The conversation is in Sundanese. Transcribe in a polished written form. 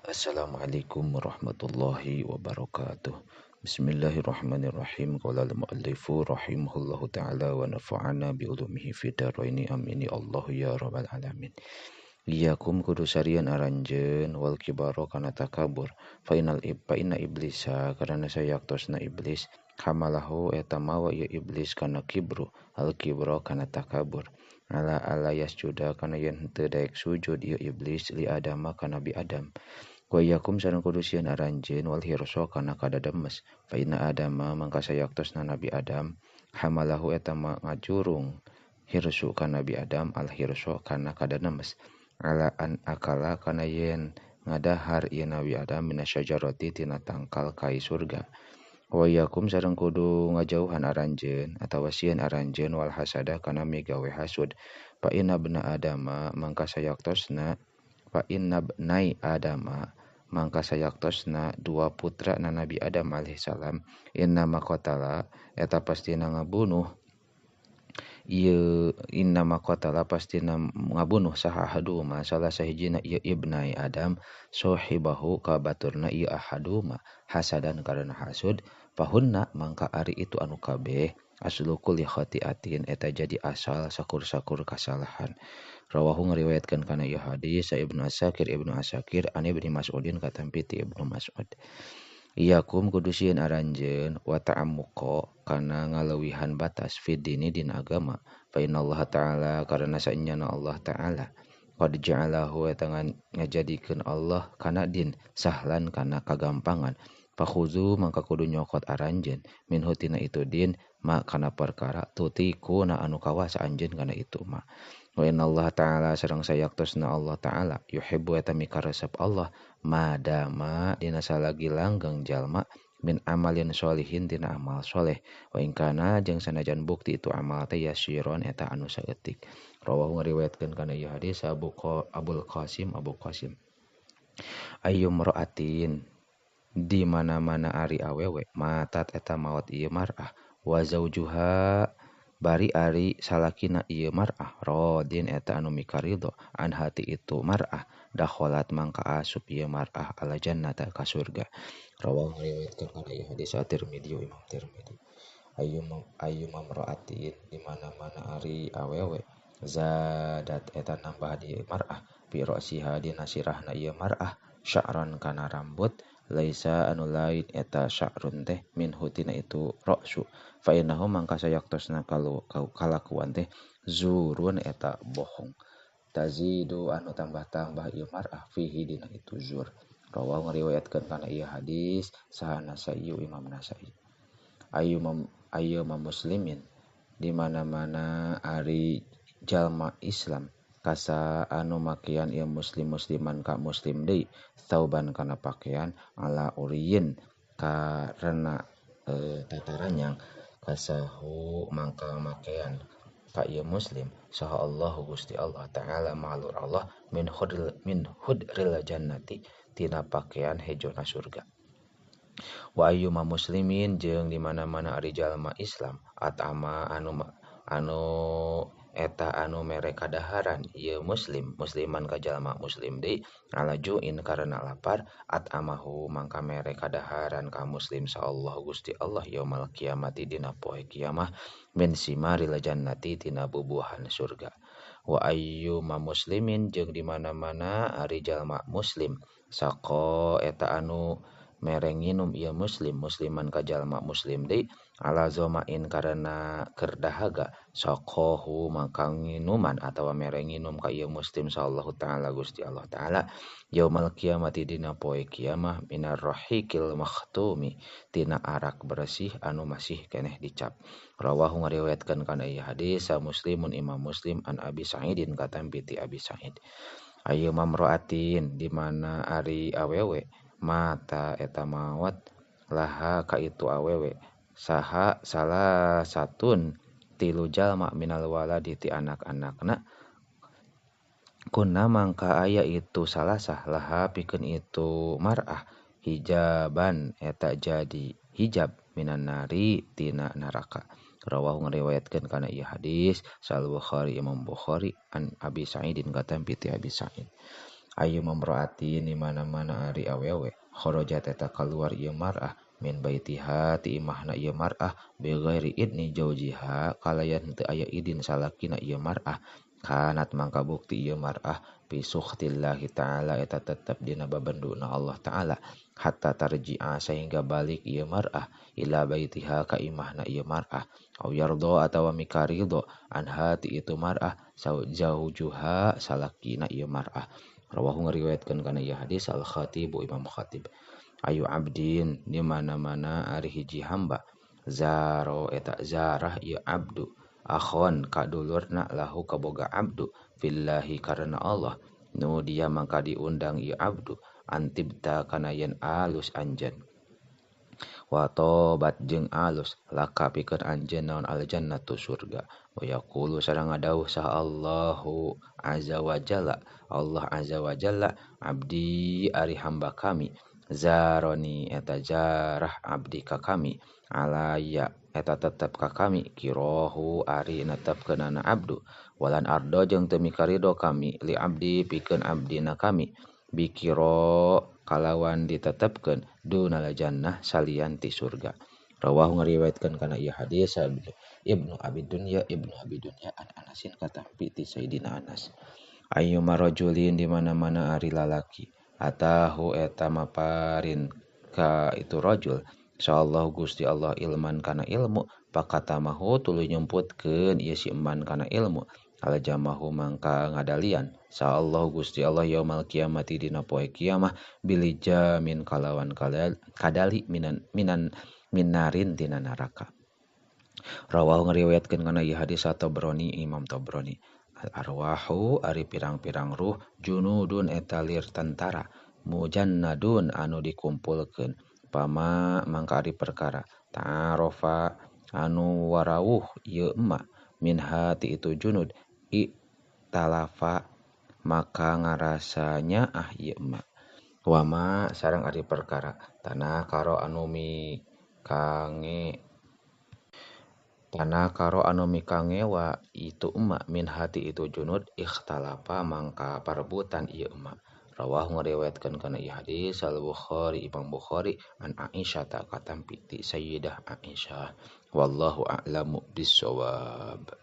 Assalamualaikum warahmatullahi wabarakatuh. Bismillahirrahmanirrahim. Qala al-muallifu rahimahullahu ta'ala wa nafa'ana bi ulumihi fid dharaini amin ya Allah ya rabbal alamin. Iyakum kudu sarian aranjeun wal kibaro kana takabur. Fa inna iblisa karana sayaktosna iblis hamalahu eta mawa ya iblis kana kibru al kibro kana takabur. Ala yasjuda kana yen teu daek sujud ieu iblis li adama kana nabi Adam. Wa yakum sareng kudu sieun aranjeun wal hirso kana kadademes. Fa inna adama mangka sayaktosna nabi Adam hamalahu eta ngajurung hirsu kana nabi Adam al hirso kana kadademes. Ala an akala kana yen ngadahar ieu nabi Adam minasyajarati tina tangkal kai surga. Wa yakum sareng kudu ngajauhan aranjeun atawa sieun aranjeun wal hasada kana migawe hasud. Fa inna bna adama mangka sayaktosna fa inna bnai adama mangka sayaktosna dua putra na Nabi Adam alaihissalam inna makotala eta pastina ngabunuh ieu inna makotala pastina ngabunuh saha ahaduma salah sahijina ieu ibnai Adam sohibahu ka baturna ieu ahaduma hasadan karena hasud fahunna mangka ari itu anu kabeh aslu kulli khati'atin eta jadi asal sakur-sakur kasalahan. Rawahu ngariwayatkeun kana ieu hadis sa Ibnu Asakir an Ibnu Mas'udin katampi ti Ibnu Mas'ud. Iyakum kudu sieun aranjeun wa ta'ammuqa kana ngaleuwihan batas fid dini dina agama. Fa innallaha ta'ala karana saenyana Allah ta'ala qad ja'alahu eta ngajadikeun Allah kana din sahlan kana kagampangan. Fakhuzu mangka kudu nyokot aranjeun minhu tina itu din ma kana perkara tutiku na anu kawasa anjeun kana itu ma. Wa innallaha ta'ala sareng sayaktosna Allah ta'ala yuhibbu eta mikaresep Allah madama dina salagi langgeng jalma min amalin sholihin tina amal soleh wa ingkana jeung sanajan bukti itu amal teh yasiron eta anu saeutik. Rawahu ngariwayatkeun kana ieu hadis Abul Qasim ayyum ra'atin di mana-mana ari awewe matat eta maot ieu mar'ah wa zaujuha bari ari salakina ieu mar'ah radin eta anu mikaridho an hati itu mar'ah dakholat mangka asup ieu mar'ah ala jannata ka surga. Rawahu ngariwayatkeun kana ieu hadis At-Tirmidzi Imam Tirmidzi. Ayyum mamra'atin di mana-mana ari awewe zadat eta nambah di mar'ah fi ra'siha dina sirahna ieu mar'ah sya'ran kana rambut laisa anu lain eta sya'run teh min hutina itu ra'su fa innahu mangka sayaktosna kalakuan teh zurun eta bohong tazidu anu tambah-tambah ieu mar'ah fihi dina itu zur. Rawahu ngariwayatkeun kana ieu hadis saha Nasai Imam Nasai. Ayu muslimin di mana-mana ari jalma Islam kasa anu makian ieu musliman ka muslim deui sauban kana pakaian ala uriyin karena tataranyang kasahu mangka makean ka ieu muslim saha Allah Gusti Allah ta'ala ma'lur Allah min hudril jannati tina pakaian hejona surga. Wa ayyuma muslimin jeung di mana-mana ari jalma Islam atama anu eta anu mere kadaharan ieu musliman ka jalma muslim deui ala juin karena lapar atamahu mangka mere kadaharan ka muslim saallahu Gusti Allah yaumal kiamati dina poe kiamah min simaril jannati tina bubuhan surga. Wa ayyuma muslimin jeung di mana-mana ari jalma muslim sako eta anu mere nginum ieu musliman ka jalma muslim deui ala zomain karena keur dahaga saqahu mangka nginuman atawa mere nginum ka ieu muslim sallallahu taala Gusti Allah taala yaumal kiamati dina poe kiamah minar rahiqil makhtumi tina arak bersih anu masih keneh dicap. Rawahu ngariwayatkeun kana ieu hadis sa Muslimun Imam Muslim an Abi Sa'idin katampi ti Abi Sa'id. Ayu mamroatin di mana ari awewe mata eta maot laha ka itu awewe saha salah satun tilu jalma minal waladi ti anak-anakna kunna mangka aya itu salasah laha pikeun itu mar'ah hijaban eta jadi hijab minan nari tina neraka. Rawahu ngariwayatkeun kana ieu hadis Sahih Bukhari Imam Bukhari an Abi Sa'idin katampi ti Abi Sa'id. Ayu mamroatin di mana-mana ari awewe kharajat eta keluar ieu mar'ah min baitiha ti imahna ieu mar'ah bi ghairi idni jaujiha kalayan teu aya idin salakina ieu mar'ah kanat mangka bukti ieu mar'ah fi sukhtillahi ta'ala eta tetep dina babenduna Allah ta'ala hatta tarji'a sehingga balik ieu mar'ah ila baitiha ka imahna ieu mar'ah au yardo atawa mikarido anha ti itu mar'ah jaujuha salakina ieu mar'ah. Rawahu ngariwayatkeun kana ieu hadis al Khatib Imam Khatib. Ayu abdin di mana-mana ari hiji hamba zaro eta zarah ieu abdu akhon kadulurna lahu kaboga abdu fillahi karena Allah nu dia mangka diundang ieu abdu antibta kana yen alus anjeun wa tobat jeung alus laka pikeun anjeun naon al jannatu surga wa yaqulu sareng ngadawuh sah Allahu azza wa jalla Allah azza wa jalla abdi ari hamba kami zaroni eta jarah abdi ka kami alaya eta tetep ka kami kirohu ari netepkeunana abdu walan ardo jeung teu mikarido kami li abdi pikeun abdina kami bikiro kalawan ditetepkeun dunal jannah salian ti surga. Rawahu ngariwayatkeun kana ieu hadis Ibnu Abi Dunya an Anasin katampi ti Sayyidina Anas. Ayu marajulin di mana-mana ari lalaki atahu eta maparin ka itu rajul insyaallah Gusti Allah ilman kana ilmu pakatamahu tuluy nyumputkeun ieu si eman kana ilmu alajamahu mangka ngadalian insyaallah Gusti Allah yaumal kiamati dina poe kiamah bilijamin kalawan kadali minarin tina neraka. Rawahu ngariwayatkeun kana ieu hadis Tabrani Imam Tabrani. Arwahu ari pirang-pirang ruh junudun eta lir tentara mujannadun anu dikumpulkeun pama mangka ari perkara ta'arofa anu warawuh ieu emma min hati itu junud talafa maka ngarasanya ieu emma wama sareng ari perkara tanah karo anu mikange wa itu emma min hati itu junud ikhtalafa mangka parebutan ieu emma. Rawahu ngariwayatkeun kana ieu hadis al Bukhari Imam Bukhari an Aisyah ta katampi ti Sayyidah Aisyah wallahu a'lamu bissawab.